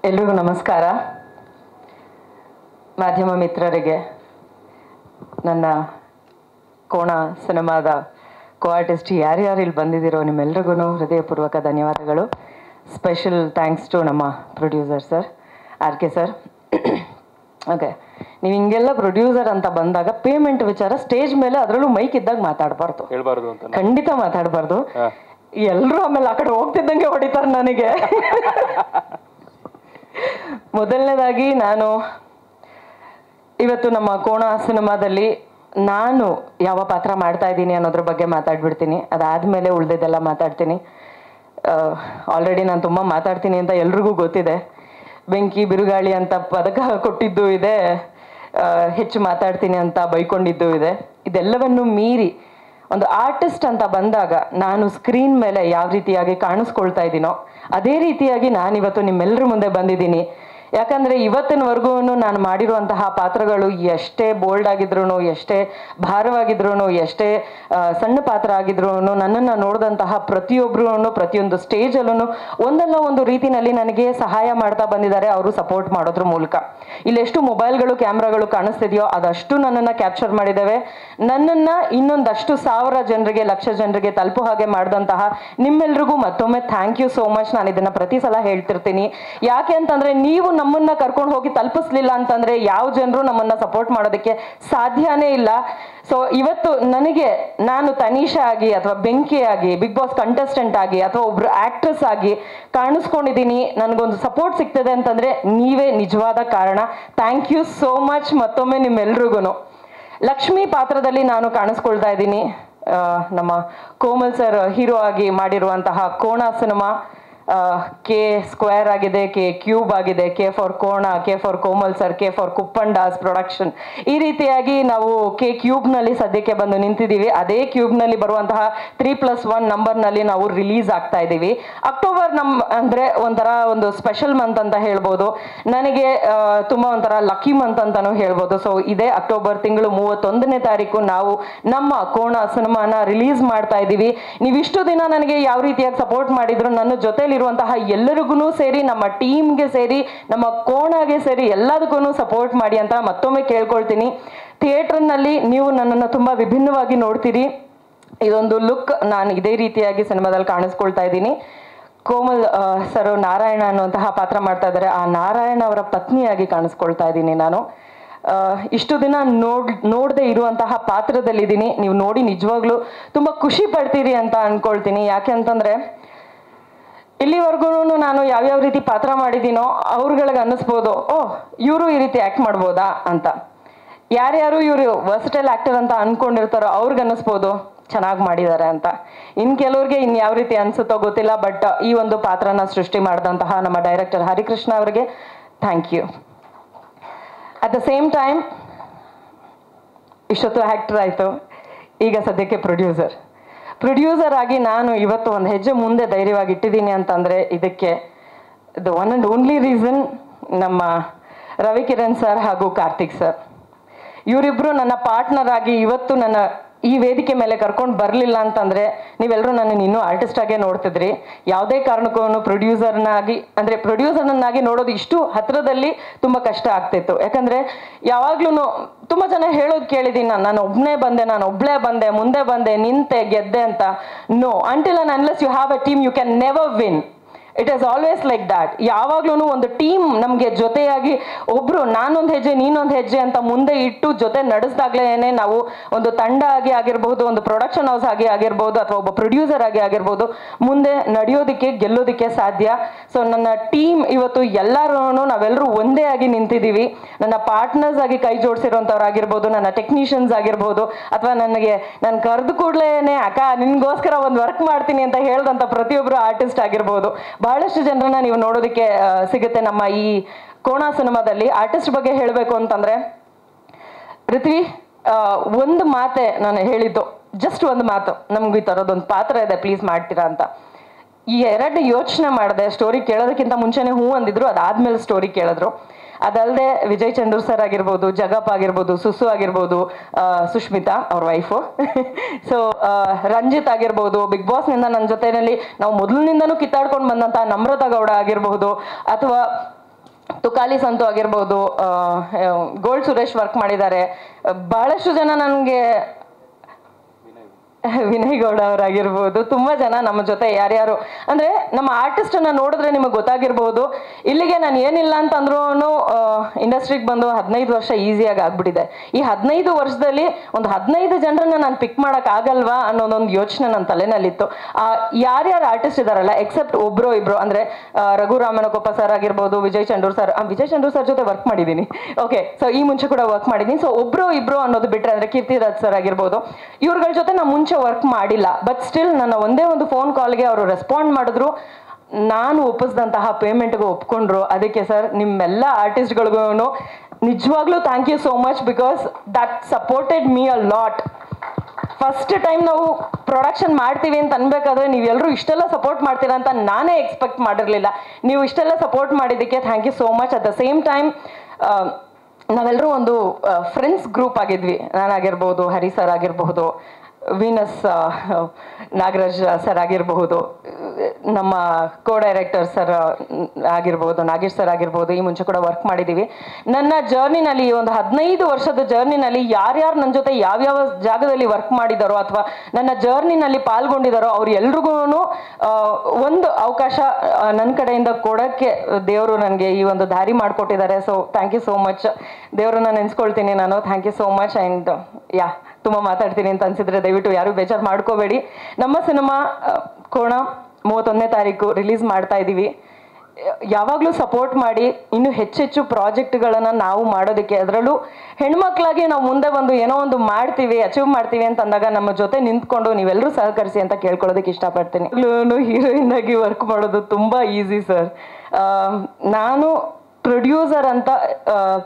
ಎಲ್ರಿಗೂ ನಮಸ್ಕಾರ. ಮಾಧ್ಯಮ ಮಿತ್ರರಿಗೆ, ನನ್ನ ಕೋಣ ಸಿನಿಮಾದ ಕೋ-ಆರ್ಟಿಸ್ಟ್ ಯಾರ್ಯಾರು ಇಲ್ಲಿ ಬಂದಿದ್ದೀರೋ ನಿಮ್ಮೆಲ್ರಿಗೂ ಹೃದಯಪೂರ್ವಕ ಧನ್ಯವಾದಗಳು. ಸ್ಪೆಷಲ್ ಥ್ಯಾಂಕ್ಸ್ ಟು ನಮ್ಮ producer sir, RK sir. Okay, ನೀವು ಹಿಂಗೆಲ್ಲ ಪ್ರೊಡ್ಯೂಸರ್ ಅಂತ ಬಂದಾಗ ಪೇಮೆಂಟ್ ವಿಚಾರ ಸ್ಟೇಜ್ ಮೇಲೆ ಅದರಲ್ಲೂ ಮೈಕ್ ಇದ್ದಾಗ ಮಾತಾಡಬಾರ್ದು, ಖಂಡಿತ ಮಾತಾಡಬಾರ್ದು. ಎಲ್ಲರೂ ಆಮೇಲೆ ಆ ಕಡೆ ಹೋಗ್ತಿದ್ದಂಗೆ ಹೊಡಿತಾರೆ ನನಗೆ. ಮೊದಲನೇದಾಗಿ ನಾನು ಇವತ್ತು ನಮ್ಮ ಕೋಣ ಸಿನಿಮಾದಲ್ಲಿ ನಾನು ಯಾವ ಪಾತ್ರ ಮಾಡ್ತಾ ಇದ್ದೀನಿ ಅನ್ನೋದ್ರ ಬಗ್ಗೆ ಮಾತಾಡ್ಬಿಡ್ತೀನಿ. ಅದಾದಮೇಲೆ ಉಳಿದಿದ್ದೆಲ್ಲ ಮಾತಾಡ್ತೀನಿ. ಆಲ್ರೆಡಿ ನಾನು ತುಂಬ ಮಾತಾಡ್ತೀನಿ ಅಂತ ಎಲ್ರಿಗೂ ಗೊತ್ತಿದೆ. ಬೆಂಕಿ ಬಿರುಗಾಳಿ ಅಂತ ಪದಕ ಕೊಟ್ಟಿದ್ದು ಇದೆ, ಹೆಚ್ಚು ಮಾತಾಡ್ತೀನಿ ಅಂತ ಬೈಕೊಂಡಿದ್ದು ಇದೆ. ಇದೆಲ್ಲವನ್ನು ಮೀರಿ ಒಂದು ಆರ್ಟಿಸ್ಟ್ ಅಂತ ಬಂದಾಗ ನಾನು ಸ್ಕ್ರೀನ್ ಮೇಲೆ ಯಾವ ರೀತಿಯಾಗಿ ಕಾಣಿಸ್ಕೊಳ್ತಾ ಇದ್ದೀನೋ ಅದೇ ರೀತಿಯಾಗಿ ನಾನಿವತ್ತು ನಿಮ್ಮೆಲ್ಲರ ಮುಂದೆ ಬಂದಿದ್ದೀನಿ. ಯಾಕಂದರೆ ಇವತ್ತಿನವರೆಗೂ ನಾನು ಮಾಡಿರುವಂತಹ ಪಾತ್ರಗಳು ಎಷ್ಟೇ ಬೋಲ್ಡ್ ಆಗಿದ್ರು, ಎಷ್ಟೇ ಭಾರವಾಗಿದ್ರು, ಎಷ್ಟೇ ಸಣ್ಣ ಪಾತ್ರ ಆಗಿದ್ರು, ನನ್ನನ್ನು ನೋಡಿದಂತಹ ಪ್ರತಿಯೊಬ್ಬರೂ ಪ್ರತಿಯೊಂದು ಸ್ಟೇಜಲ್ಲೂ ಒಂದಲ್ಲ ಒಂದು ರೀತಿಯಲ್ಲಿ ನನಗೆ ಸಹಾಯ ಮಾಡ್ತಾ ಬಂದಿದ್ದಾರೆ, ಅವರು ಸಪೋರ್ಟ್ ಮಾಡೋದ್ರ ಮೂಲಕ. ಇಲ್ಲೆಷ್ಟು ಮೊಬೈಲ್ಗಳು ಕ್ಯಾಮ್ರಾಗಳು ಕಾಣಿಸ್ತಿದೆಯೋ ಅದಷ್ಟು ನನ್ನನ್ನು ಕ್ಯಾಪ್ಚರ್ ಮಾಡಿದ್ದಾವೆ. ನನ್ನನ್ನು ಇನ್ನೊಂದಷ್ಟು 1000 ಜನರಿಗೆ, ಲಕ್ಷ ಜನರಿಗೆ ತಲುಪೋ ಹಾಗೆ ಮಾಡಿದಂತಹ ನಿಮ್ಮೆಲ್ರಿಗೂ ಮತ್ತೊಮ್ಮೆ ಥ್ಯಾಂಕ್ ಯು ಸೋ ಮಚ್. ನಾನು ಇದನ್ನು ಪ್ರತಿ ಸಲ ಹೇಳ್ತಿರ್ತೀನಿ. ಯಾಕೆ ಅಂತಂದರೆ ನೀವು ನಮ್ಮನ್ನ ಕರ್ಕೊಂಡು ಹೋಗಿ ತಲುಪಿಸ್ಲಿಲ್ಲ ಅಂತಂದ್ರೆ ಯಾವ ಜನರು ನಮ್ಮನ್ನ ಸಪೋರ್ಟ್ ಮಾಡೋದಕ್ಕೆ ಸಾಧ್ಯನೇ ಇಲ್ಲ. ಸೊ ಇವತ್ತು ನನಗೆ ನಾನು ತನಿಷಾ ಆಗಿ ಅಥವಾ ಬೆಂಕಿ ಆಗಿ, ಬಿಗ್ ಬಾಸ್ ಕಂಟೆಸ್ಟೆಂಟ್ ಆಗಿ ಅಥವಾ ಒಬ್ರು ಆಕ್ಟ್ರೆಸ್ ಆಗಿ ಕಾಣಿಸ್ಕೊಂಡಿದ್ದೀನಿ, ನನಗೊಂದು ಸಪೋರ್ಟ್ ಸಿಗ್ತದೆ ಅಂತಂದ್ರೆ ನೀವೇ ನಿಜವಾದ ಕಾರಣ. ಥ್ಯಾಂಕ್ ಯು ಸೋ ಮಚ್ ಮತ್ತೊಮ್ಮೆ ನಿಮ್ಮೆಲ್ರಿಗೂ. ಲಕ್ಷ್ಮಿ ಪಾತ್ರದಲ್ಲಿ ನಾನು ಕಾಣಿಸ್ಕೊಳ್ತಾ ಇದ್ದೀನಿ. ನಮ್ಮ ಕೋಮಲ್ ಸರ್ ಹೀರೋ ಆಗಿ ಮಾಡಿರುವಂತಹ ಕೋಣ ಸಿನಿಮಾ K ಸ್ಕ್ವೇರ್ ಆಗಿದೆ, K ಕ್ಯೂಬ್ ಆಗಿದೆ, K for Kona, K for Komal sir, K for Kuppandas production. ಈ ರೀತಿಯಾಗಿ ನಾವು K ಕ್ಯೂಬ್ನಲ್ಲಿ ಸದ್ಯಕ್ಕೆ ಬಂದು ನಿಂತಿದ್ದೀವಿ. ಅದೇ ಕ್ಯೂಬ್ನಲ್ಲಿ ಬರುವಂತಹ 3+1 ನಂಬರ್ನಲ್ಲಿ ನಾವು ರಿಲೀಸ್ ಆಗ್ತಾ ಇದ್ದೀವಿ. ಅಕ್ಟೋಬರ್ ಅಂದರೆ ಒಂಥರ ಒಂದು ಸ್ಪೆಷಲ್ ಮಂತ್ ಅಂತ ಹೇಳ್ಬೋದು, ನನಗೆ ತುಂಬ ಒಂಥರ ಲಕ್ಕಿ ಮಂತ್ ಅಂತಲೂ ಹೇಳ್ಬೋದು. ಸೊ ಇದೇ ಅಕ್ಟೋಬರ್ ತಿಂಗಳು 31ನೇ ತಾರೀಕು ನಾವು ನಮ್ಮ ಕೋಣ ಸಿನಿಮಾನ ರಿಲೀಸ್ ಮಾಡ್ತಾ ಇದ್ದೀವಿ. ನೀವಿಷ್ಟು ದಿನ ನನಗೆ ಯಾವ ರೀತಿಯಾಗಿ ಸಪೋರ್ಟ್ ಮಾಡಿದ್ರು, ನನ್ನ ಜೊತೆಲಿ ಇರುವಂತಹ ಎಲ್ಲರಿಗೂ ಸೇರಿ, ನಮ್ಮ ಟೀಮ್ಗೆ ಸೇರಿ, ನಮ್ಮ ಕೋಣಗೆ ಸೇರಿ ಎಲ್ಲದಕ್ಕೂ ಸಪೋರ್ಟ್ ಮಾಡಿ ಅಂತ ಮತ್ತೊಮ್ಮೆ ಕೇಳ್ಕೊಳ್ತೀನಿ. ಥಿಯೇಟರ್ನಲ್ಲಿ ನೀವು ನನ್ನನ್ನು ತುಂಬ ವಿಭಿನ್ನವಾಗಿ ನೋಡ್ತೀರಿ. ಇದೊಂದು ಲುಕ್ ನಾನು ಇದೇ ರೀತಿಯಾಗಿ ಸಿನಿಮಾದಲ್ಲಿ ಕಾಣಿಸ್ಕೊಳ್ತಾ ಇದ್ದೀನಿ. ಕೋಮಲ್ ಸರ್ ನಾರಾಯಣ ಅನ್ನುವಂತಹ ಪಾತ್ರ ಮಾಡ್ತಾ ಇದ್ದಾರೆ. ಆ ನಾರಾಯಣ ಅವರ ಪತ್ನಿಯಾಗಿ ಕಾಣಿಸ್ಕೊಳ್ತಾ ಇದ್ದೀನಿ ನಾನು. ಇಷ್ಟು ದಿನ ನೋಡದೆ ಇರುವಂತಹ ಪಾತ್ರದಲ್ಲಿದ್ದೀನಿ. ನೀವು ನೋಡಿ ನಿಜವಾಗ್ಲೂ ತುಂಬ ಖುಷಿ ಪಡ್ತೀರಿ ಅಂತ ಅನ್ಕೊಳ್ತೀನಿ. ಯಾಕೆ ಅಂತಂದರೆ ಇಲ್ಲಿವರೆಗೂ ನಾನು ಯಾವ್ಯಾವ ರೀತಿ ಪಾತ್ರ ಮಾಡಿದ್ದೀನೋ ಅವ್ರುಗಳಿಗೆ ಅನ್ನಿಸ್ಬೋದು, ಓಹ್ ಇವರು ಈ ರೀತಿ ಆ್ಯಕ್ಟ್ ಮಾಡ್ಬೋದಾ ಅಂತ. ಯಾರ್ಯಾರು ಇವರು ವರ್ಸಟೈಲ್ ಆ್ಯಕ್ಟರ್ ಅಂತ ಅಂದ್ಕೊಂಡಿರ್ತಾರೋ ಅವ್ರಿಗೆ ಅನ್ನಿಸ್ಬೋದು ಚೆನ್ನಾಗಿ ಮಾಡಿದ್ದಾರೆ ಅಂತ. ಇನ್ನು ಕೆಲವ್ರಿಗೆ ಯಾವ ರೀತಿ ಅನಿಸುತ್ತೋ ಗೊತ್ತಿಲ್ಲ. ಬಟ್ ಈ ಒಂದು ಪಾತ್ರನ ಸೃಷ್ಟಿ ಮಾಡಿದಂತಹ ನಮ್ಮ ಡೈರೆಕ್ಟರ್ ಹರಿಕೃಷ್ಣ ಅವರಿಗೆ thank you. At the same time ಇಷ್ಟೊತ್ತು ಆ್ಯಕ್ಟರ್ ಆಯಿತು, ಈಗ ಸದ್ಯಕ್ಕೆ ಪ್ರೊಡ್ಯೂಸರ್ ಆಗಿ ನಾನು ಇವತ್ತು ಒಂದು ಹೆಜ್ಜೆ ಮುಂದೆ ಧೈರ್ಯವಾಗಿ ಇಟ್ಟಿದ್ದೀನಿ ಅಂತಂದರೆ ಇದಕ್ಕೆ the one and only reason ನಮ್ಮ ರವಿಕಿರಣ್ ಸರ್ ಹಾಗೂ ಕಾರ್ತಿಕ್ ಸರ್. ಇವರಿಬ್ಬರು ನನ್ನ ಪಾರ್ಟ್ನರ್ ಆಗಿ ಇವತ್ತು ನನ್ನ ಈ ವೇದಿಕೆ ಮೇಲೆ ಕರ್ಕೊಂಡು ಬರಲಿಲ್ಲ ಅಂತಂದರೆ ನೀವೆಲ್ಲರೂ ನನ್ನನ್ನು ಇನ್ನೂ ಆರ್ಟಿಸ್ಟಾಗೇ ನೋಡ್ತಿದ್ರಿ. ಯಾವುದೇ ಕಾರಣಕ್ಕೂ ಪ್ರೊಡ್ಯೂಸರ್ನನ್ನಾಗಿ ನೋಡೋದು ಇಷ್ಟು ಹತ್ತಿರದಲ್ಲಿ ತುಂಬ ಕಷ್ಟ ಆಗ್ತಿತ್ತು. ಯಾಕಂದರೆ ಯಾವಾಗ್ಲೂ ತುಂಬ ಜನ ಹೇಳೋದು ಕೇಳಿದ್ದೀನಿ, ನಾನು ಒಬ್ಬಳೇ ಬಂದೆ, ಮುಂದೆ ಬಂದೆ, ನಿಂತೆ, ಗೆದ್ದೆ ಅಂತ. No, until and unless you have a team you can never win. It is always like that. ಯಾವಾಗ್ಲೂ ಒಂದು ಟೀಮ್ ನಮಗೆ ಜೊತೆಯಾಗಿ ಒಬ್ರು ನಾನೊಂದು ಹೆಜ್ಜೆ ನೀನೊಂದು ಹೆಜ್ಜೆ ಅಂತ ಮುಂದೆ ಇಟ್ಟು ಜೊತೆ ನಡೆಸಿದಾಗ್ಲೇ ನಾವು ಒಂದು ತಂಡ ಆಗಿ ಆಗಿರ್ಬೋದು, ಒಂದು ಪ್ರೊಡಕ್ಷನ್ ಹೌಸ್ ಆಗಿ ಆಗಿರ್ಬೋದು, ಅಥವಾ ಒಬ್ಬ ಪ್ರೊಡ್ಯೂಸರ್ ಆಗಿ ಆಗಿರ್ಬೋದು, ಮುಂದೆ ನಡೆಯೋದಕ್ಕೆ ಗೆಲ್ಲೋದಕ್ಕೆ ಸಾಧ್ಯ. ಸೊ ನನ್ನ ಟೀಮ್ ಇವತ್ತು ನಾವೆಲ್ಲರೂ ಒಂದೇ ಆಗಿ ನಿಂತಿದ್ದೀವಿ. ನನ್ನ ಪಾರ್ಟ್ನರ್ಸ್ ಆಗಿ ಕೈ ಜೋಡಿಸಿರೋಂಥವ್ರಾಗಿರ್ಬೋದು, ನನ್ನ ಟೆಕ್ನಿಷಿಯನ್ಸ್ ಆಗಿರ್ಬೋದು, ಅಥವಾ ನಾನು ಕರೆದು ಕೂಡಲೇ ಅಕ್ಕ ನಿನ್ಗೋಸ್ಕರ ಒಂದು ವರ್ಕ್ ಮಾಡ್ತೀನಿ ಅಂತ ಹೇಳ್ದಂಥ ಪ್ರತಿಯೊಬ್ಬರು ಆರ್ಟಿಸ್ಟ್ ಆಗಿರ್ಬೋದು. ಬಹಳಷ್ಟು ಜನರನ್ನ ನೀವು ನೋಡೋದಕ್ಕೆ ಸಿಗುತ್ತೆ ನಮ್ಮ ಈ ಕೋಣ ಸಿನಿಮಾದಲ್ಲಿ. ಆರ್ಟಿಸ್ಟ್ ಬಗ್ಗೆ ಹೇಳಬೇಕು ಅಂತಂದ್ರೆ ಋತ್ವಿ ಒಂದು ಮಾತೆ ನಾನು ಹೇಳಿದ್ದು, ಜಸ್ಟ್ ಒಂದು ಮಾತು, ನಮ್ಗೆ ಈ ಥರದೊಂದು ಪಾತ್ರ ಇದೆ ಪ್ಲೀಸ್ ಮಾಡ್ತೀರಾ ಅಂತ. ಈ 2 ಯೋಚನೆ ಮಾಡಿದೆ. ಸ್ಟೋರಿ ಕೇಳೋದಕ್ಕಿಂತ ಮುಂಚೆನೇ ಹೂ ಅಂದಿದ್ರು, ಅದಾದ್ಮೇಲೆ ಸ್ಟೋರಿ ಕೇಳಿದ್ರು. ಅದಲ್ಲದೆ ವಿಜಯ್ ಚಂದ್ರ ಸರ್ ಆಗಿರ್ಬೋದು, ಜಗಪ್ ಆಗಿರ್ಬೋದು, ಸುಸು ಆಗಿರ್ಬೋದು, ಸುಷ್ಮಿತಾ ಅವ್ರ ವೈಫು, ಸೊ ರಂಜಿತ್ ಆಗಿರ್ಬೋದು, ಬಿಗ್ ಬಾಸ್ನಿಂದ ನನ್ನ ಜೊತೆಯಲ್ಲಿ ನಾವು ಮೊದಲಿನಿಂದನೂ ಕಿತ್ತಾಡ್ಕೊಂಡು ಬಂದಂಥ ನಮ್ರತಾ ಗೌಡ ಆಗಿರ್ಬೋದು, ಅಥವಾ ತುಕಾಲಿ ಸಂತು ಆಗಿರ್ಬೋದು, ಗೋಲ್ಡ್ ಸುರೇಶ್ ವರ್ಕ್ ಮಾಡಿದ್ದಾರೆ. ಬಹಳಷ್ಟು ಜನ ನನಗೆ ವಿನಯ್ ಗೌಡ ಅವರಾಗಿರ್ಬೋದು, ತುಂಬಾ ಜನ ನಮ್ಮ ಜೊತೆ ಯಾರ್ಯಾರು ಅಂದ್ರೆ ನಮ್ಮ ಆರ್ಟಿಸ್ಟ್ ಅನ್ನ ನೋಡಿದ್ರೆ ನಿಮಗೆ ಗೊತ್ತಾಗಿರ್ಬೋದು. ಇಲ್ಲಿಗೆ ನಾನು ಏನಿಲ್ಲ ಅಂತಂದ್ರೂ ಇಂಡಸ್ಟ್ರಿಗೆ ಬಂದು 15 ವರ್ಷ ಈಸಿಯಾಗಿ ಆಗ್ಬಿಟ್ಟಿದೆ. ಈ 15 ವರ್ಷದಲ್ಲಿ ಒಂದು 15 ಜನರನ್ನ ನಾನು ಪಿಕ್ ಮಾಡಕ್ ಆಗಲ್ವಾ ಅನ್ನೋದೊಂದು ಯೋಚನೆ ನನ್ನ ತಲೆನಲ್ಲಿತ್ತು. ಯಾರ್ಯಾರು ಆರ್ಟಿಸ್ಟ್ ಇದಾರಲ್ಲ ಎಕ್ಸೆಪ್ಟ್ ಒಬ್ರು ಇಬ್ರು ಅಂದ್ರೆ ರಘು ರಾಮನಕೊಪ್ಪ ಸರ್ ಆಗಿರ್ಬೋದು, ವಿಜಯ್ ಚಂಡೂರ್ ಸರ್ ಜೊತೆ ವರ್ಕ್ ಮಾಡಿದ್ದೀನಿ. ಓಕೆ, ಸೊ ಈ ಮುಂಚೆ ಕೂಡ ವರ್ಕ್ ಮಾಡಿದ್ದೀನಿ. ಸೊ ಒಬ್ರು ಇಬ್ರು ಅನ್ನೋದು ಬಿಟ್ರೆ ಅಂದ್ರೆ ಕೀರ್ತಿರಾಜ್ ಸರ್ ಆಗಿರ್ಬೋದು, ಇವ್ರಗಳ ಜೊತೆ ನಾನು ಮುಂಚೆ ವರ್ಕ್ ಮಾಡಿಲ್ಲ. ಬಟ್ ಸ್ಟಿಲ್ ನನ್ನ ಒಂದೇ ಒಂದು ಫೋನ್ ಕಾಲ್ಗೆ ಅವರು ರೆಸ್ಪಾಂಡ್ ಮಾಡಿದ್ರು, ನಾನು ಒಪ್ಪಿಸಿದಂತಹ ಪೇಮೆಂಟ್ಗೆ ಒಪ್ಕೊಂಡ್ರು. ಅದಕ್ಕೆ ಸರ್ ನಿಮ್ಮೆಲ್ಲ ಆರ್ಟಿಸ್ಟ್ಗಳಿಗೂ ನಿಜವಾಗ್ಲೂ thank you so much, because that supported me a lot. First time ನಾವು ಪ್ರೊಡಕ್ಷನ್ ಮಾಡ್ತೀವಿ ಅಂತ ಅನ್ಬೇಕಾದ್ರೆ ನೀವೆಲ್ಲರೂ ಇಷ್ಟೆಲ್ಲ ಸಪೋರ್ಟ್ ಮಾಡ್ತೀರಾ ಅಂತ ನಾನೇ ಎಕ್ಸ್ಪೆಕ್ಟ್ ಮಾಡಿರಲಿಲ್ಲ. ನೀವು ಇಷ್ಟೆಲ್ಲ ಸಪೋರ್ಟ್ ಮಾಡಿದ್ದಕ್ಕೆ thank you so much. At the same time ನಾವೆಲ್ಲರೂ ಒಂದು ಫ್ರೆಂಡ್ಸ್ ಗ್ರೂಪ್ ಆಗಿದ್ವಿ. ನಾನಾಗಿರ್ಬೋದು, ಹರಿ ಸರ್ ಆಗಿರಬಹುದು, ವೀನಸ್ ನಾಗರಾಜ್ ಸರ್ ಆಗಿರಬಹುದು, ನಮ್ಮ ಕೋ ಡೈರೆಕ್ಟರ್ ಸರ್ ಆಗಿರ್ಬೋದು, ನಾಗೇಶ್ ಸರ್ ಆಗಿರ್ಬೋದು, ಈ ಮುಂಚೆ ಕೂಡ ವರ್ಕ್ ಮಾಡಿದ್ದೀವಿ. ನನ್ನ ಜರ್ನಿನಲ್ಲಿ, ಒಂದು 15 ವರ್ಷದ ಜರ್ನಿನಲ್ಲಿ ಯಾರ್ಯಾರು ನನ್ನ ಜೊತೆ ಯಾವ್ಯಾವ ಜಾಗದಲ್ಲಿ ವರ್ಕ್ ಮಾಡಿದಾರೋ ಅಥವಾ ನನ್ನ ಜರ್ನಿನಲ್ಲಿ ಪಾಲ್ಗೊಂಡಿದ್ದಾರೋ ಅವ್ರು ಎಲ್ರಿಗೂ ಒಂದು ಅವಕಾಶ ನನ್ನ ಕಡೆಯಿಂದ ಕೊಡೋಕ್ಕೆ ದೇವರು ನನಗೆ ಈ ಒಂದು ದಾರಿ ಮಾಡಿಕೊಟ್ಟಿದ್ದಾರೆ. So thank you so much. ದೇವರನ್ನ ನೆನೆಸ್ಕೊಳ್ತೀನಿ ನಾನು. Thank you so much. And ತುಂಬ ಮಾತಾಡ್ತೀನಿ ಅಂತ ಅನ್ಸಿದ್ರೆ ದಯವಿಟ್ಟು ಯಾರು ಬೇಜಾರು ಮಾಡ್ಕೋಬೇಡಿ. ನಮ್ಮ ಸಿನಿಮಾ ಕೋಣ 31ನೇ ತಾರೀಕು ರಿಲೀಸ್ ಮಾಡ್ತಾ ಇದ್ದೀವಿ. ಯಾವಾಗಲೂ ಸಪೋರ್ಟ್ ಮಾಡಿ, ಇನ್ನೂ ಹೆಚ್ಚೆಚ್ಚು ಪ್ರಾಜೆಕ್ಟ್ಗಳನ್ನು ನಾವು ಮಾಡೋದಕ್ಕೆ, ಅದರಲ್ಲೂ ಹೆಣ್ಮಕ್ಳಾಗಿ ನಾವು ಮುಂದೆ ಬಂದು ಏನೋ ಒಂದು ಮಾಡ್ತೀವಿ, ಅಚೀವ್ ಮಾಡ್ತೀವಿ ಅಂತ ಅಂದಾಗ ನಮ್ಮ ಜೊತೆ ನಿಂತ್ಕೊಂಡು ನೀವೆಲ್ಲರೂ ಸಹಕರಿಸಿ ಅಂತ ಕೇಳ್ಕೊಳ್ಳೋದಕ್ಕೆ ಇಷ್ಟಪಡ್ತೀನಿ. ಹೀರೋಯಿನ್ ಆಗಿ ವರ್ಕ್ ಮಾಡೋದು ತುಂಬ ಈಸಿ ಸರ್. ನಾನು ಪ್ರೊಡ್ಯೂಸರ್ ಅಂತ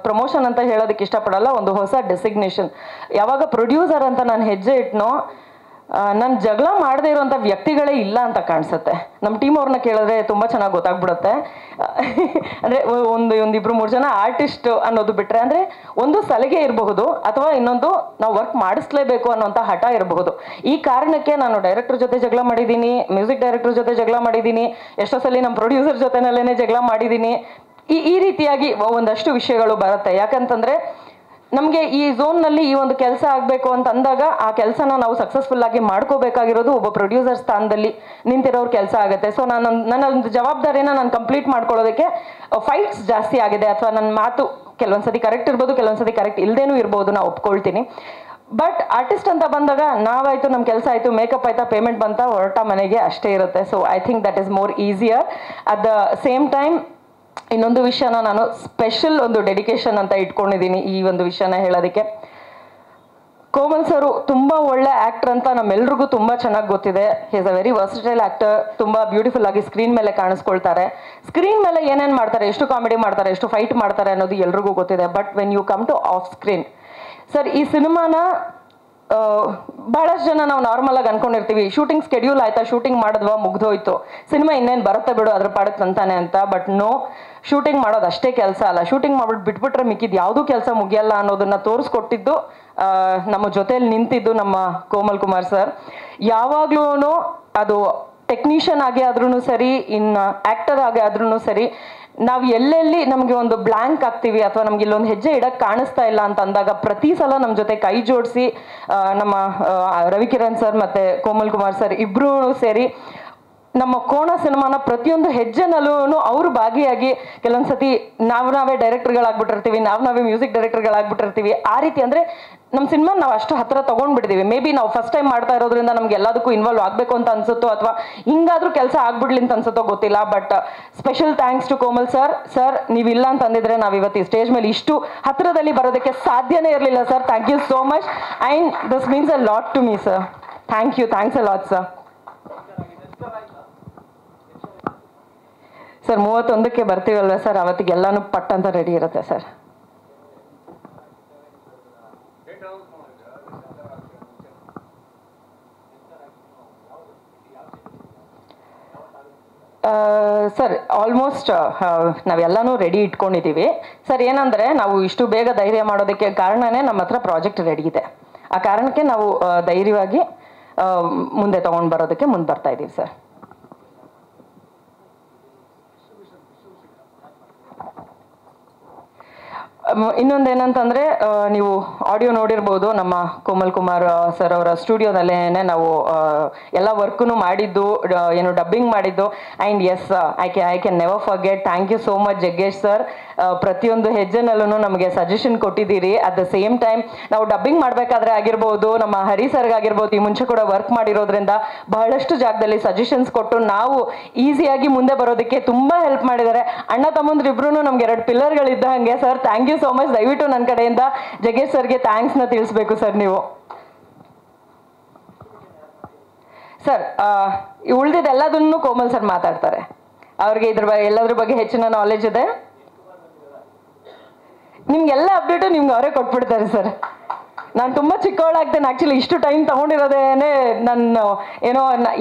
ಪ್ರಮೋಷನ್ ಅಂತ ಹೇಳೋದಕ್ಕೆ ಇಷ್ಟಪಡಲ್ಲ, ಒಂದು ಹೊಸ ಡೆಸಿಗ್ನೇಷನ್. ಯಾವಾಗ ಪ್ರೊಡ್ಯೂಸರ್ ಅಂತ ನಾನು ಹೆಜ್ಜೆ ಇಟ್ನೋ, ನಾನು ಜಗಳ ಮಾಡದೇ ಇರೋಂಥ ವ್ಯಕ್ತಿಗಳೇ ಇಲ್ಲ ಅಂತ ಕಾಣಿಸುತ್ತೆ. ನಮ್ಮ ಟೀಮ್ ಅವ್ರನ್ನ ಕೇಳಿದ್ರೆ ತುಂಬ ಚೆನ್ನಾಗಿ ಗೊತ್ತಾಗ್ಬಿಡುತ್ತೆ. ಅಂದರೆ ಒಂದಿಬ್ರು 3 ಜನ ಆರ್ಟಿಸ್ಟ್ ಅನ್ನೋದು ಬಿಟ್ಟರೆ, ಅಂದರೆ ಒಂದು ಸಲಿಗೆ ಇರಬಹುದು ಅಥವಾ ಇನ್ನೊಂದು ನಾವು ವರ್ಕ್ ಮಾಡಿಸ್ಲೇಬೇಕು ಅನ್ನೋಂಥ ಹಠ ಇರಬಹುದು. ಈ ಕಾರಣಕ್ಕೆ ನಾನು ಡೈರೆಕ್ಟರ್ ಜೊತೆ ಜಗಳ ಮಾಡಿದ್ದೀನಿ, ಮ್ಯೂಸಿಕ್ ಡೈರೆಕ್ಟರ್ ಜೊತೆ ಜಗಳ ಮಾಡಿದ್ದೀನಿ, ಎಷ್ಟೋ ಸಲ ನಮ್ಮ ಪ್ರೊಡ್ಯೂಸರ್ ಜೊತೆನಲ್ಲೇ ಜಗಳ ಮಾಡಿದ್ದೀನಿ. ಈ ರೀತಿಯಾಗಿ ಒಂದಷ್ಟು ವಿಷಯಗಳು ಬರುತ್ತೆ. ಯಾಕಂತಂದರೆ ನಮಗೆ ಈ ಝೋನ್ನಲ್ಲಿ ಈ ಒಂದು ಕೆಲಸ ಆಗಬೇಕು ಅಂತ ಅಂದಾಗ ಆ ಕೆಲಸನ ನಾವು ಸಕ್ಸಸ್ಫುಲ್ ಆಗಿ ಮಾಡ್ಕೋಬೇಕಾಗಿರೋದು ಒಬ್ಬ ಪ್ರೊಡ್ಯೂಸರ್ ಸ್ಥಾನದಲ್ಲಿ ನಿಂತಿರೋರು ಕೆಲಸ ಆಗುತ್ತೆ. ಸೊ ನನ್ನ ಒಂದು ಜವಾಬ್ದಾರಿನ ನಾನು ಕಂಪ್ಲೀಟ್ ಮಾಡ್ಕೊಳ್ಳೋದಕ್ಕೆ ಫೈಟ್ಸ್ ಜಾಸ್ತಿ ಆಗಿದೆ, ಅಥವಾ ನನ್ನ ಮಾತು ಕೆಲವೊಂದ್ಸತಿ ಕರೆಕ್ಟ್ ಇರ್ಬೋದು, ಕೆಲವೊಂದ್ಸತಿ ಕರೆಕ್ಟ್ ಇಲ್ಲದೇನೂ ಇರ್ಬೋದು, ನಾನು ಒಪ್ಕೊಳ್ತೀನಿ. ಬಟ್ ಆರ್ಟಿಸ್ಟ್ ಅಂತ ಬಂದಾಗ ನಾವಾಯಿತು, ನಮ್ಮ ಕೆಲಸ ಆಯಿತು, ಮೇಕಪ್ ಆಯ್ತಾ, ಪೇಮೆಂಟ್ ಬಂತ, ಹೊರಟ ಮನೆಗೆ, ಅಷ್ಟೇ ಇರುತ್ತೆ. So I think that is more easier. At the same time ಇನ್ನೊಂದು ವಿಷಯನ ನಾನು ಸ್ಪೆಷಲ್ ಒಂದು ಡೆಡಿಕೇಶನ್ ಅಂತ ಇಟ್ಕೊಂಡಿದ್ದೀನಿ ಈ ಒಂದು ವಿಷಯನ ಹೇಳೋದಕ್ಕೆ. ಕೋಮಲ್ ಸರು ತುಂಬ ಒಳ್ಳೆ ಆ್ಯಕ್ಟರ್ ಅಂತ ನಮ್ಮೆಲ್ರಿಗೂ ತುಂಬ ಚೆನ್ನಾಗಿ ಗೊತ್ತಿದೆ. He is a very versatile actor. ತುಂಬ ಬ್ಯೂಟಿಫುಲ್ ಆಗಿ ಸ್ಕ್ರೀನ್ ಮೇಲೆ ಕಾಣಿಸ್ಕೊಳ್ತಾರೆ. ಸ್ಕ್ರೀನ್ ಮೇಲೆ ಏನೇನು ಮಾಡ್ತಾರೆ, ಎಷ್ಟು ಕಾಮಿಡಿ ಮಾಡ್ತಾರೆ, ಎಷ್ಟು ಫೈಟ್ ಮಾಡ್ತಾರೆ ಅನ್ನೋದು ಎಲ್ರಿಗೂ ಗೊತ್ತಿದೆ. But when you come to off screen sir, ಈ ಸಿನಿಮಾನ ಬಹಳಷ್ಟು ಜನ ನಾವು ನಾರ್ಮಲ್ ಆಗಿ ಅನ್ಕೊಂಡಿರ್ತೀವಿ, ಶೂಟಿಂಗ್ ಸ್ಕೆಡ್ಯೂಲ್ ಆಯ್ತಾ, ಶೂಟಿಂಗ್ ಮಾಡಿದ್ವಾ, ಮುಗ್ದೋಯ್ತು, ಸಿನಿಮಾ ಇನ್ನೇನು ಬರುತ್ತೆ ಬಿಡು ಅದ್ರ ಪಾಡಕ್ಕೆ ಅಂತಾನೆ ಅಂತ. ಬಟ್ ನೋ, ಶೂಟಿಂಗ್ ಮಾಡೋದು ಅಷ್ಟೇ ಕೆಲಸ ಅಲ್ಲ. ಶೂಟಿಂಗ್ ಮಾಡ್ಬಿಟ್ಟು ಬಿಟ್ಬಿಟ್ರೆ ಮಿಕ್ಕಿದ್ದು ಯಾವುದೂ ಕೆಲಸ ಮುಗಿಯಲ್ಲ ಅನ್ನೋದನ್ನ ತೋರಿಸ್ಕೊಟ್ಟಿದ್ದು, ನಮ್ಮ ಜೊತೆಯಲ್ಲಿ ನಿಂತಿದ್ದು ನಮ್ಮ ಕೋಮಲ್ ಕುಮಾರ್ ಸರ್. ಯಾವಾಗ್ಲೂ ಅದು ಟೆಕ್ನಿಷಿಯನ್ ಆಗಿ ಆದ್ರೂ ಸರಿ, ಇನ್ನು ಆ್ಯಕ್ಟರ್ ಆಗಿ ಆದ್ರೂ ಸರಿ, ನಾವು ಎಲ್ಲೆಲ್ಲಿ ನಮಗೆ ಒಂದು ಬ್ಲ್ಯಾಂಕ್ ಆಗ್ತೀವಿ ಅಥವಾ ನಮ್ಗೆ ಇಲ್ಲೊಂದು ಹೆಜ್ಜೆ ಇಡಕ್ಕೆ ಕಾಣಿಸ್ತಾ ಇಲ್ಲ ಅಂತ ಅಂದಾಗ ಪ್ರತಿ ಸಲ ನಮ್ಮ ಜೊತೆ ಕೈ ಜೋಡಿಸಿ ನಮ್ಮ ರವಿಕಿರಣ್ ಸರ್ ಮತ್ತು ಕೋಮಲ್ ಕುಮಾರ್ ಸರ್ ಇಬ್ಬರೂ ಸೇರಿ ನಮ್ಮ ಕೋಣ ಸಿನಿಮಾನ ಪ್ರತಿಯೊಂದು ಹೆಜ್ಜೆನಲ್ಲೂ ಅವರು ಭಾಗಿಯಾಗಿ, ಕೆಲವೊಂದ್ಸತಿ ನಾವೇ ಡೈರೆಕ್ಟರ್ಗಳಾಗ್ಬಿಟ್ಟಿರ್ತೀವಿ, ನಾವೇ ಮ್ಯೂಸಿಕ್ ಡೈರೆಕ್ಟರ್ಗಳಾಗ್ಬಿಟ್ಟಿರ್ತೀವಿ. ಆ ರೀತಿ ಅಂದರೆ ನಮ್ಮ ಸಿನಿಮಾ ನಾವು ಅಷ್ಟು ಹತ್ತಿರ ತೊಗೊಂಡ್ಬಿಡ್ತೀವಿ. ಮೇ ಬಿ ನಾವು ಫಸ್ಟ್ ಟೈಮ್ ಮಾಡ್ತಾ ಇರೋದ್ರಿಂದ ನಮ್ಗೆ ಎಲ್ಲದಕ್ಕೂ ಇನ್ವಾಲ್ವ್ ಆಗಬೇಕು ಅಂತ ಅನ್ಸುತ್ತೋ, ಅಥವಾ ಹಿಂಗಾದ್ರೂ ಕೆಲಸ ಆಗ್ಬಿಡ್ಲಿ ಅಂತ ಅನ್ಸುತ್ತೋ ಗೊತ್ತಿಲ್ಲ. But special thanks to Komal sir. Sir, ನೀವಿಲ್ಲ ಅಂತಂದಿದ್ರೆ ನಾವು ಇವತ್ತು ಈ ಸ್ಟೇಜ್ ಮೇಲೆ ಇಷ್ಟು ಹತ್ತಿರದಲ್ಲಿ ಬರೋದಕ್ಕೆ ಸಾಧ್ಯನೇ ಇರಲಿಲ್ಲ sir. Thank you so much. And this means a lot to me sir. Thank you, thanks a lot sir. Sir 31ಕ್ಕೆ ಬರ್ತೀವಲ್ವ ಸರ್, ಅವತ್ತಿಗೆ ಎಲ್ಲಾನು ಪಟ್ ಅಂತ ರೆಡಿ ಇರುತ್ತೆ ಸರ್. ಸರ್ ಆಲ್ಮೋಸ್ಟ್ ನಾವೆಲ್ಲನೂ ರೆಡಿ ಇಟ್ಕೊಂಡಿದ್ದೀವಿ ಸರ್. ಏನಂದರೆ ನಾವು ಇಷ್ಟು ಬೇಗ ಧೈರ್ಯ ಮಾಡೋದಕ್ಕೆ ಕಾರಣನೇ ನಮ್ಮ ಹತ್ರ ಪ್ರಾಜೆಕ್ಟ್ ರೆಡಿ ಇದೆ. ಆ ಕಾರಣಕ್ಕೆ ನಾವು ಧೈರ್ಯವಾಗಿ ಮುಂದೆ ತೊಗೊಂಡು ಬರೋದಕ್ಕೆ ಮುಂದೆ ಬರ್ತಾ ಇದ್ದೀವಿ ಸರ್. ಇನ್ನೊಂದೇನಂತಂದರೆ ನೀವು ಆಡಿಯೋ ನೋಡಿರ್ಬೋದು, ನಮ್ಮ ಕೋಮಲ್ ಕುಮಾರ್ ಸರ್ ಅವರ ಸ್ಟುಡಿಯೋದಲ್ಲೇ ನಾವು ಎಲ್ಲ ವರ್ಕೂ ಮಾಡಿದ್ದು, ಏನು ಡಬ್ಬಿಂಗ್ ಮಾಡಿದ್ದು. And yes, I can never forget. Thank you so much Jaggesh sir. ಪ್ರತಿಯೊಂದು ಹೆಜ್ಜೆನಲ್ಲೂ ನಮಗೆ ಸಜೆಷನ್ ಕೊಟ್ಟಿದ್ದೀರಿ. ಅಟ್ ದ ಸೇಮ್ ಟೈಮ್ ನಾವು ಡಬ್ಬಿಂಗ್ ಮಾಡಬೇಕಾದ್ರೆ ಆಗಿರ್ಬೋದು, ನಮ್ಮ ಹರಿ ಸರ್ಗಾಗಿರ್ಬೋದು, ಈ ಮುಂಚೆ ಕೂಡ ವರ್ಕ್ ಮಾಡಿರೋದ್ರಿಂದ ಬಹಳಷ್ಟು ಜಾಗದಲ್ಲಿ ಸಜೆಷನ್ಸ್ ಕೊಟ್ಟು ನಾವು ಈಸಿಯಾಗಿ ಮುಂದೆ ಬರೋದಕ್ಕೆ ತುಂಬ ಹೆಲ್ಪ್ ಮಾಡಿದ್ದಾರೆ. ಅಣ್ಣ ತಮ್ಮಂದ್ರಿಬ್ರು ನಮ್ಗೆ 2 ಪಿಲ್ಲರ್ಗಳಿದ್ದ ಹಾಗೆ sir. Thank you so much. ದಯವಿಟ್ಟು ನನ್ನ ಕಡೆಯಿಂದ ಜಗ್ಗೇಶ್ ಸರ್ಗೆ ಥ್ಯಾಂಕ್ಸ್ನ ತಿಳಿಸ್ಬೇಕು ಸರ್ ನೀವು. ಸರ್, ಉಳಿದಿದ್ದೆಲ್ಲದನ್ನು ಕೋಮಲ್ ಸರ್ ಮಾತಾಡ್ತಾರೆ. ಅವ್ರಿಗೆ ಎಲ್ಲದ್ರ ಬಗ್ಗೆ ಹೆಚ್ಚಿನ ನಾಲೆಜ್ ಇದೆ. ನಿಮ್ಗೆಲ್ಲ ಅಪ್ಡೇಟು ನಿಮ್ಗೆ ಅವರೇ ಕೊಟ್ಬಿಡ್ತಾರೆ ಸರ್. ನಾನು ತುಂಬ ಚಿಕ್ಕವಳಾಗ್ತೇನೆ. ಆ್ಯಕ್ಚುಲಿ ಇಷ್ಟು ಟೈಮ್ ತೊಗೊಂಡಿರೋದೇನೆ ನಾನು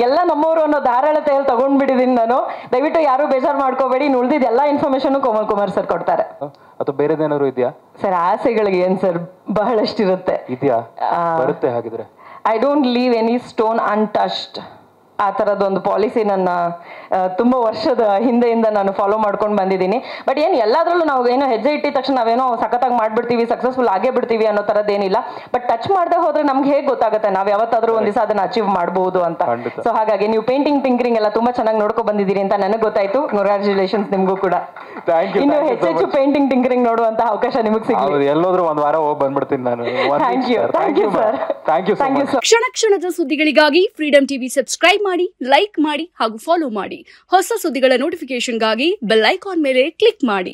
ಎಲ್ಲ ನಮ್ಮವರು ಅನ್ನೋ ಧಾರಾಳತೆಯಲ್ಲಿ ತೊಗೊಂಡ್ಬಿಟ್ಟಿದ್ದೀನಿ ನಾನು. ದಯವಿಟ್ಟು ಯಾರು ಬೇಜಾರು ಮಾಡ್ಕೋಬೇಡಿ. ಉಳಿದಿದ್ದು ಎಲ್ಲ ಇನ್ಫಾರ್ಮೇಶನ್ ಕೋಮಲ್ ಕುಮಾರ್ ಸರ್ ಕೊಡ್ತಾರೆ. ಅಥವಾ ಬೇರೆದೇನಾದ್ರು ಇದೆಯಾ ಸರ್? ಆಸೆಗಳಿಗೆ ಏನು ಸರ್, ಬಹಳಷ್ಟಿರುತ್ತೆ. ಇದೆಯಾ? ಬರುತ್ತೆ ಹಾಗಿದ್ರೆ. I don't leave any stone untouched. ಆ ಥರದೊಂದು ಪಾಲಿಸಿ ನನ್ನ ತುಂಬ ವರ್ಷದ ಹಿಂದೆಯಿಂದ ನಾನು ಫಾಲೋ ಮಾಡ್ಕೊಂಡು ಬಂದಿದ್ದೀನಿ. ಬಟ್ ಏನು ಎಲ್ಲದರಲ್ಲೂ ನಾವು ಏನೋ ಹೆಜ್ಜೆ ಇಟ್ಟಿದ ತಕ್ಷಣ ನಾವೇನೋ ಸಖತ್ತಾಗಿ ಮಾಡಿಬಿಡ್ತೀವಿ, ಸಕ್ಸಸ್ಫುಲ್ ಆಗೇ ಬಿಡ್ತೀವಿ ಅನ್ನೋ ಥರದ್ದೇನಿಲ್ಲ. ಬಟ್ ಟಚ್ ಮಾಡದೆ ಹೋದ್ರೆ ನಮ್ಗೆ ಹೇಗೆ ಗೊತ್ತಾಗುತ್ತೆ ನಾವು ಯಾವತ್ತಾದ್ರೂ ಒಂದು ದಿವಸ ಅದನ್ನ ಅಚೀವ್ ಮಾಡ್ಬೋದು ಅಂತ. ಸೊ ಹಾಗಾಗಿ ನೀವು ಪೇಂಟಿಂಗ್ ಟಿಂಕರಿಂಗ್ ಎಲ್ಲ ತುಂಬ ಚೆನ್ನಾಗಿ ನೋಡ್ಕೊ ಬಂದಿದ್ದೀರಿ ಅಂತ ನನಗೆ ಗೊತ್ತಾಯ್ತು. ಕಂಗ್ರ್ಯಾಚುಲೇಷನ್ಸ್ ನಿಮಗೂ ಕೂಡ. ಇನ್ನು ಹೆಚ್ಚೆಚ್ಚು ಪೇಂಟಿಂಗ್ ಟಿಂಕರಿಂಗ್ ನೋಡುವಂತ ಅವಕಾಶ ನಿಮಗೆ ಸಿಗಲಿ. ಎಲ್ಲೋದ್ರೂ ಒಂದು ವಾರ ಹೋಗಿ ಬಂದ್ಬಿಡ್ತೀನಿ ನಾನು. Thank you sir. Thank you sir. ಕ್ಷಣ ಕ್ಷಣದ ಸುದ್ದಿಗಳಿಗಾಗಿ ಫ್ರೀಡಂ ಟಿವಿ ಸಬ್ಸ್ಕ್ರೈಬ್ ಮಾಡಿ, ಲೈಕ್ ಮಾಡಿ ಹಾಗೂ ಫಾಲೋ ಮಾಡಿ. ಹೊಸ ಸುದ್ದಿಗಳ ನೋಟಿಫಿಕೇಶನ್ಗಾಗಿ ಬೆಲ್ ಐಕಾನ್ ಮೇಲೆ ಕ್ಲಿಕ್ ಮಾಡಿ.